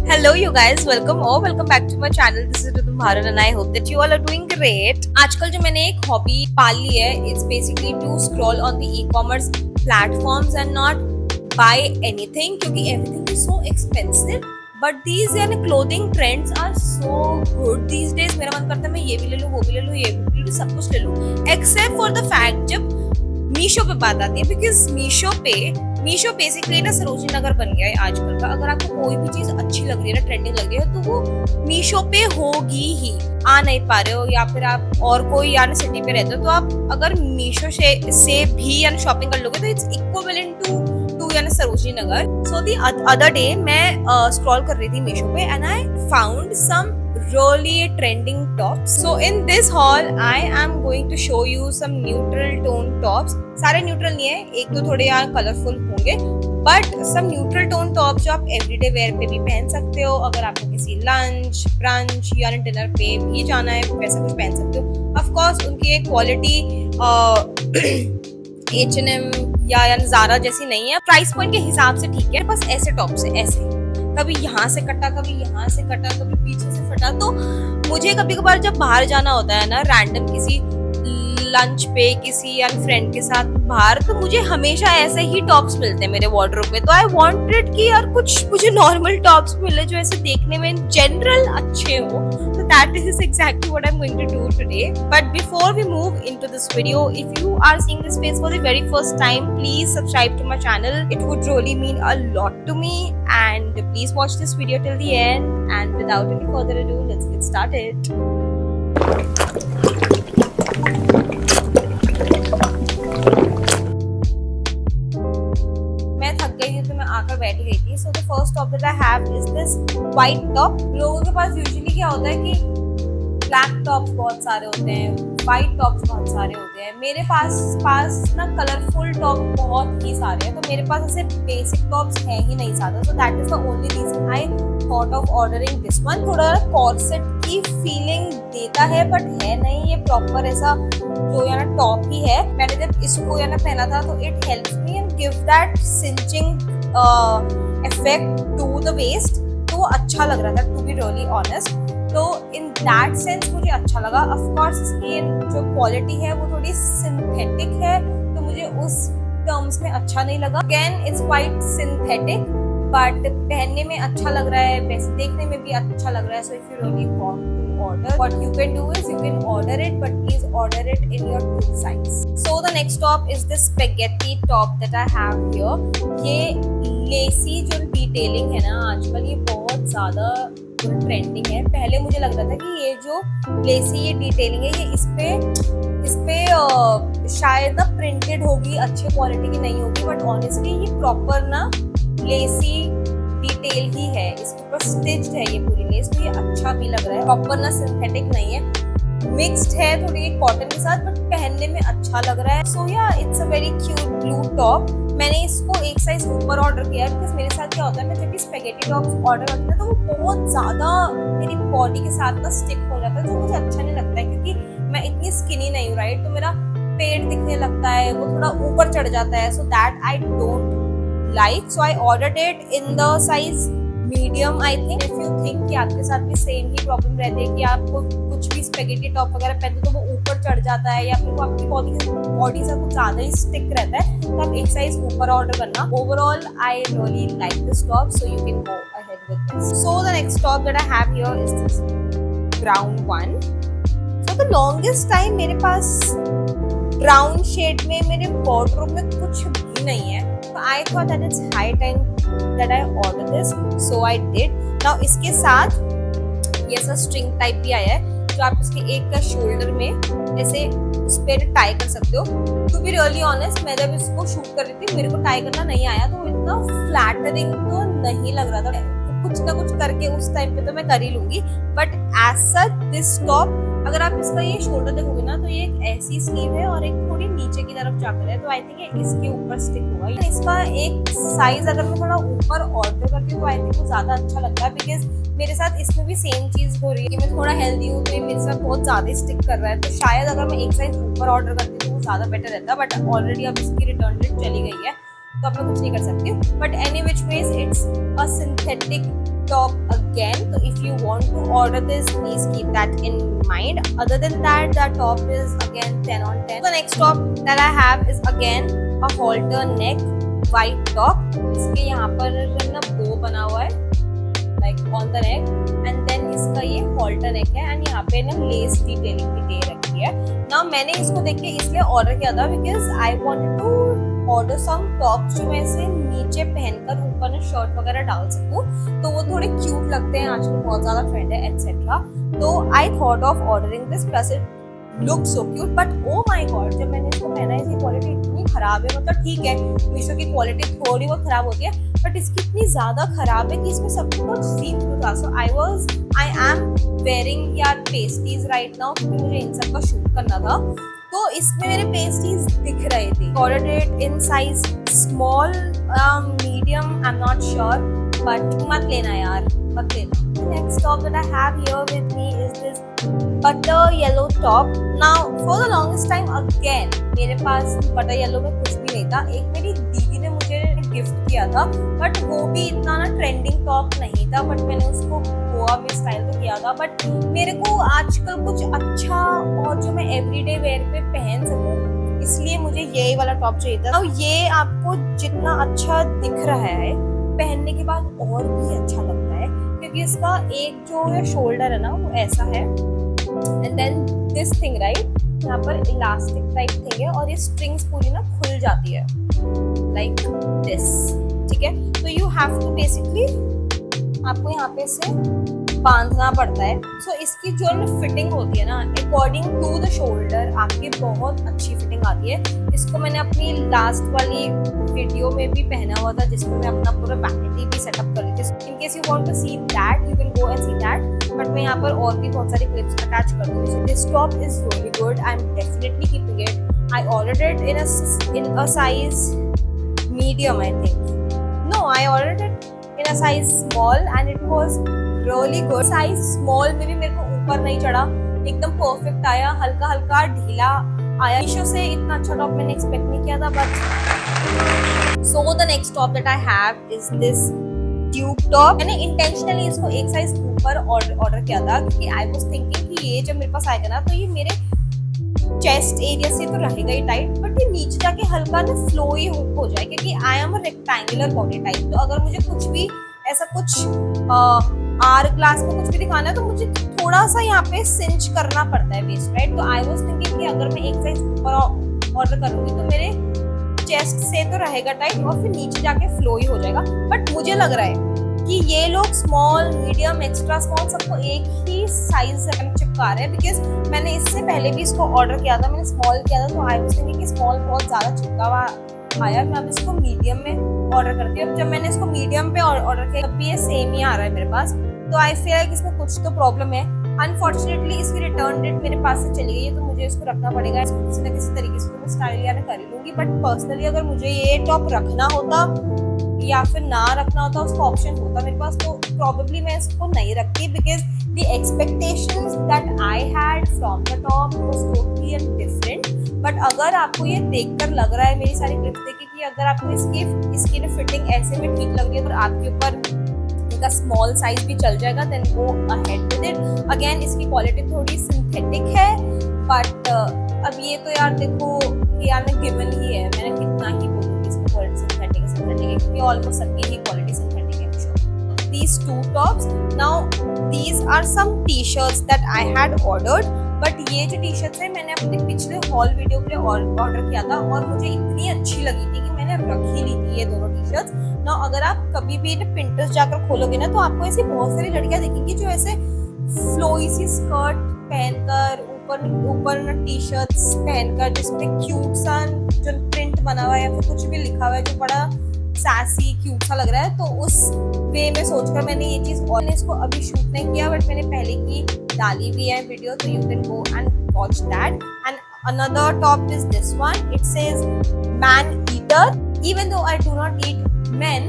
Hello, you guys. Welcome back to my channel. This is Ritum Bharat and I hope that you all are doing great. आजकल जो मैंने एक hobby पाल ली है, it's basically to scroll on the e-commerce platforms and not buy anything क्योंकि everything is so expensive. But these clothing trends are so good these days. मेरा मन करता है मैं ये भी ले लूँ, वो भी ले लूँ, ये भी ले लूँ, सब कुछ ले लूँ. Except for the fact जब मीशो पे बात आती है, बिकॉज मीशो बेसिकली ना सरोजिनी नगर बन गया है आजकल का. अगर आपको कोई भी चीज अच्छी लग रही है ना, ट्रेंडिंग लग रही है, तो वो मीशो पे होगी ही. आ नहीं पा रहे हो या फिर आप और कोई सिटी पे रहते हो, तो आप अगर मीशो से भी शॉपिंग कर लोगे तो it's equivalent to Sarojini Nagar. So the other day मैं स्क्रॉल कर रही थी मीशो पे and I found some really trending tops. So in this haul I am going to show you some neutral tone tops. सारे न्यूट्रल नहीं है, एक दो थोड़े कलरफुल होंगे, but some neutral tone top जो आप एवरीडे वेयर पे भी पहन सकते हो. अगर आपको किसी लंच, ब्रंच या डिनर पे भी जाना है, वैसा कुछ पहन सकते हो. ऑफ कोर्स उनकी एक क्वालिटी H&M या ज़ारा जैसी नहीं है. प्राइस पॉइंट के हिसाब से ठीक है. बस ऐसे टॉप्स है, ऐसे कभी यहाँ से कटा, कभी यहाँ से कटा, कभी पीछे से फटा. तो मुझे कभी कभार जब बाहर जाना होता है ना, रैंडम किसी लंच पे किसी फ्रेंड के साथ बाहर, तो मुझे हमेशा ऐसे ही टॉप्स मिलते हैं मेरे वार्डरोब में. तो आई वांटेड कि यार कुछ मुझे नॉर्मल टॉप्स मिले जो ऐसे देखने में इन जनरल अच्छे हो. So that is exactly what I'm going to do today. But before we move into this video, if you are seeing this face for the very first time, please subscribe to my channel. It would really mean a lot to me. And please watch this video till the end. And without any further ado, let's get started. मैं थक गई थी तो मैं आकर बैठ गई थी. So the first top that I have is this white top. लोगों के पास usually क्या होता है कि ब्लैक टॉप्स बहुत सारे होते हैं, व्हाइट टॉप्स बहुत सारे होते हैं. मेरे पास ना कलरफुल टॉप बहुत ही सारे हैं, तो मेरे पास ऐसे बेसिक टॉप्स हैं ही नहीं ज्यादा. So that is the only reason I thought of ordering this one. थोड़ा कॉर्सेट की फीलिंग देता है बट है नहीं, ये प्रॉपर ऐसा जो टॉप ही है. मैंने जब इसको पहना था तो it helps me and give that cinching effect to the waist. तो वो अच्छा लग रहा था, टू बी रियली ऑनेस्ट. तो इन दैट सेंस मुझे अच्छा लगा. ऑफ कोर्स इसकी जो क्वालिटी है वो थोड़ी सिंथेटिक है, तो मुझे उस टर्म्स में अच्छा नहीं लगा. Again it's quite synthetic but पहनने में अच्छा लग रहा है, वैसे देखने में भी अच्छा लग रहा है. So if you really want to order, what you can do is you can order it, but please order it in your true size. So the next top is this spaghetti top that I have here. ये लेसी जो detailing है ना आजकल, ये बहुत ज़्यादा trending है. पहले मुझे लग रहा था कि ये जो लेसी ये डिटेलिंग है, ये इस पे शायद ना प्रिंटेड होगी, अच्छी क्वालिटी की नहीं होगी, बट ऑनेस्टली ये प्रॉपर ना लेसी डिटेल ही है. इसके ऊपर स्टिच्ड है ये पूरी लेस, तो ये अच्छा भी लग रहा है. प्रॉपर ना सिंथेटिक नहीं है, मिक्स्ड है थोड़ी कॉटन के साथ, बट पहनने में अच्छा लग रहा है. सो या it's a very cute blue top. मैंने इसको एक साइज ऊपर ऑर्डर किया है बिकॉज मेरे साथ क्या होता है, मैं जब भी स्पेगेटी टॉप्स ऑर्डर करती हूँ तो वो बहुत ज्यादा मेरी बॉडी के साथ ना स्टिक हो जाता है, जो मुझे अच्छा नहीं लगता है क्योंकि मैं इतनी स्किनी नहीं हूँ, राइट. तो मेरा पेट दिखने लगता है, वो थोड़ा ऊपर चढ़ जाता है. So that I don't like, so I ordered it in the size medium. I think if you think कि आपके साथ भी सेम ही प्रॉब्लम रहती है कि आपको कुछ भी स्पेगेटी टॉप वगैरह पहनते तो वो ऊपर चढ़ जाता है या फिर वो आपकी बॉडी से कुछ ज्यादा ही स्टिक रहता है, तो आप एक साइज ऊपर ऑर्डर करना. Overall I really like this top, so you can go ahead with this. So the next top that I have here is this brown one. For the longest time मेरे पास brown shade में मेरे wardrobe में कुछ भी नहीं है, तो I thought that it's high time that I order this, so I did. Now इसके साथ ये ऐसा स्ट्रिंग टाइप भी आया है जो आप इसके एक का शोल्डर में ऐसे उस पर टाई कर सकते हो. टू बी रियली ऑनेस्ट, मैं जब इसको शूट कर रही थी मेरे को टाई करना नहीं आया, तो इतना फ्लैटरिंग तो नहीं लग रहा था. कुछ ना कुछ करके उस टाइम पे तो मैं कर ही लूंगी, but as such this top, अगर आप इसका ये शोल्डर देखोगे ना तो ये एक ऐसी स्लीव है और एक थोड़ी नीचे की तरफ जाकर है, तो आई थिंक ये इसके ऊपर स्टिक होगा. इसका एक साइज अगर मैं थोड़ा ऊपर ऑर्डर करती हूँ तो आई थिंक वो ज्यादा अच्छा लगता है, बिकॉज मेरे साथ इसमें भी सेम चीज हो रही है कि मैं थोड़ा हेल्दी हूँ तो ये मेरे साथ बहुत ज्यादा स्टिक कर रहा है. तो शायद अगर मैं एक साइज ऊपर ऑर्डर करती हूँ तो वो ज्यादा बेटर रहता, बट ऑलरेडी अब इसकी रिटर्न डेट चली गई है तो अब मैं कुछ नहीं कर सकती. But any which ways it's a synthetic top again. So if you want to order this, please keep that in mind. Other than that, the top is again 10 on 10. The next top that I have is again a halter neck white top. इसके यहाँ पर ना bow बना हुआ है like on the neck, and then इसका ये halter neck है, and यहाँ पे ना lace detailing भी दे रखी है. Now मैंने इसको देख के इसलिए order किया था because I wanted to order some tops जो मैं इसे नीचे पहनकर ऊपर में शर्ट वगैरह डाल सकूं, तो वो थोड़े क्यूट लगते हैं, आजकल बहुत ज्यादा ट्रेंड है एटसेट्रा. तो आई thought of ordering this plus it look so cute. But oh my God, जब मैंने इसको पहना है इसकी क्वालिटी इतनी खराब है. मतलब ठीक है, मीशो की क्वालिटी थोड़ी बहुत खराब होती है, बट इसकी इतनी ज्यादा खराब है कि इसमें सब कुछ सी थ्रू था. सो आई एम वेयरिंग यार पेस्टीज राइट नाउ, क्योंकि मुझे इन सब का शूट करना था, तो इसमें मेरे पेस्टीज दिख रहे थे. Ordered it in size small medium, I am not sure, but मत लेना यार, मत लेना. Next top that I have here with me is this butter yellow top. Now for the longest time again मेरे पास butter yellow में कुछ भी नहीं था. एक मेरी दीदी ने मुझे गिफ्ट किया था, बट वो भी इतना ना ट्रेंडिंग टॉप नहीं था, बट मैंने उसको गोवा में स्टाइल तो किया था. बट मेरे को आजकल कुछ अच्छा और जो मैं एवरीडे वेयर पे पहन सकूं, इसलिए मुझे यही वाला टॉप चाहिए था. अब ये आपको जितना अच्छा दिख रहा है पहनने के बाद और भी अच्छा लगता है, क्योंकि इसका एक जो है शोल्डर है ना वो ऐसा है, and then this thing right, यहाँ पर इलास्टिक टाइप थिंग है, और ये स्ट्रिंग्स पूरी ना खुल जाती है लाइक दिस. ठीक है, तो यू हैव टू बेसिकली आपको यहाँ पे से बांधना पड़ता है. सो इसकी जो फिटिंग होती है ना अकॉर्डिंग टू द शोल्डर आपकी बहुत अच्छी फिटिंग आती है. इसको मैंने अपनी लास्ट वाली वीडियो में भी पहना हुआ था, जिसमें मैं अपना पूरा वैनिटी भी सेटअप कर रही थी. In case you want to see that you can go and see that, but मैं यहाँ पर और भी बहुत सारी क्लिप्स अटैच कर दूँगी. So this top is really good, I am definitely keeping it. I ordered it in a size medium, I think. No, I ordered it in a size small and it was really good. Size small में भी मेरे को ऊपर नहीं चढ़ा, एकदम perfect आया, हल्का हल्का ढीला आया. मीशो से इतना अच्छा टॉप मैंने एक्सपेक्ट नहीं किया था. But so the next top that I have is this tube top. मैंने इंटेंशनली इसको एक साइज ऊपर ऑर्डर किया था, क्योंकि I was thinking कि ये जब मेरे पास आएगा ना तो ये मेरे चेस्ट एरिया से तो रहेगा ही टाइट, बट ये नीचे जाके हल्का ना फ्लोई हो जाए, क्योंकि I am a rectangular body type. तो अगर मुझे कुछ भी ऐसा कुछ आर ग्लास में कुछ भी दिखाना है तो मुझे थोड़ा सा यहाँ पे सिंच करना पड़ता है वेस्ट राइट. तो आई वाज थिंकिंग कि अगर मैं एक साइज ऊपर ऑर्डर करूंगी तो मेरे चेस्ट से तो रहेगा टाइट और फिर नीचे जाके फ्लोई हो जाएगा. बट मुझे लग रहा है कि ये लोग स्मॉल मीडियम एक्स्ट्रा स्मॉल सबको एक ही साइज से चिपका रहे हैं, बिकॉज मैंने इससे पहले भी इसको ऑर्डर किया था, मैंने स्मॉल किया था, तो आई वाज थिंकिंग कि स्मॉल बहुत ज्यादा चिपका हुआ आया. मैं अब इसको मीडियम में ऑर्डर करती हूँ. जब मैंने इसको मीडियम पे ऑर्डर किया तब भी ये सेम ही आ रहा है मेरे पास, तो आई फील लाइक इसमें कुछ तो प्रॉब्लम है. अनफॉर्चुनेटली इसकी रिटर्न डेट मेरे पास से चली गई है, तो मुझे इसको रखना पड़ेगा. इसको किसी ना किसी तरीके से तो मैं स्टाइल या कर ही लूंगी. बट पर्सनली अगर मुझे ये टॉप रखना होता या फिर ना रखना होता, उसका ऑप्शन होता मेरे पास, तो प्रॉबेबली मैं इसको नहीं रखती, because the expectations that I had from the top was totally different. But अगर आपको ये देखकर लग रहा है, मेरी सारी क्लिप्स देखिए, कि अगर आपको इसकी फिटिंग ऐसे में ठीक लग रही है तो आपके ऊपर इनका स्मॉल साइज भी चल जाएगा, then go ahead with it. Again इसकी क्वालिटी थोड़ी सिंथेटिक है, बट अब ये तो यार देखो कि यार मैं गिवन ही है, मैंने कितना ही बोलूँगी इसकी क्वालिटी सिंथेटिक है, क्योंकि ऑलमोस्ट सबकी ही क्वालिटी सिंथेटिक है. These two tops. Now these are some t-shirts that I had ordered. But ये जो टी शर्ट्स है मैंने अपने पिछले हॉल वीडियो के लिए ऑर्डर किया था, और मुझे इतनी अच्छी लगी थी कि मैंने रख ही ली थी ये दोनों टी शर्ट्स. ना अगर आप कभी भी पिंटरेस्ट जाकर खोलोगे ना, तो आपको ऐसी बहुत सारी लड़कियां दिखेंगी जो ऐसे फ्लोई सी स्कर्ट पहनकर ऊपर ना टी शर्ट्स पहनकर जिसमें क्यूट सा जो प्रिंट बना हुआ है या फिर कुछ भी लिखा हुआ है जो बड़ा सैसी क्यूट सा लग रहा है, तो उस वे में सोचकर मैंने ये चीज, और इसको अभी शूट नहीं किया बट मैंने पहले की डाली भी है वीडियो, तो you can go and watch that. And another top is this one. It says man eater. Even though I do not eat men,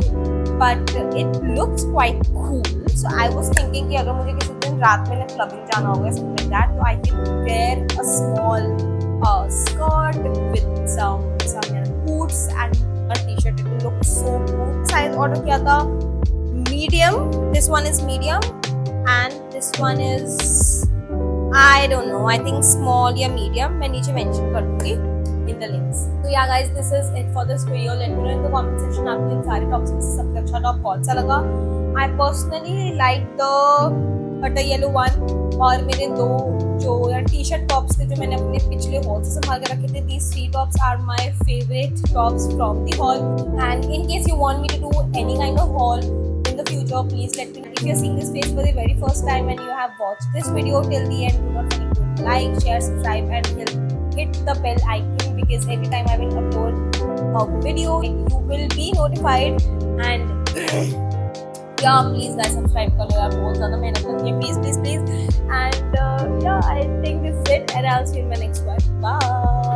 but it looks quite cool. So I was thinking कि अगर मुझे किसी दिन रात में clubbing जाना होगा something like that, तो I can wear a small skirt with some boots and a t-shirt. It will look so cool. Size order किया था medium, this one is medium, and this one is I don't know, I think small या medium. मैं नीचे mention कर दूँगी in the links. So yeah guys, this is it for this video. Let me know in the comment section आपको इन सारे tops में से सबसे अच्छा टॉप कौन सा लगा. I personally like the butter yellow one. और मेरे दो जो यार टी शर्ट टॉप्स थे जो मैंने अपने पिछले हॉल से संभाल के रखे थे, these three tops are my favorite tops from the haul. And in case you want me to do any kind of haul in the future, please let me know. If you're seeing this face for the very first time and you have watched this video till the end, do not forget to like, share, subscribe and hit the bell icon, because every time I will upload a video you will be notified. And yeah, please guys subscribe करो यार, बहुत ज़्यादा मेहनत करनी है, please. And yeah, I think this is it and I'll see you in my next one. Bye.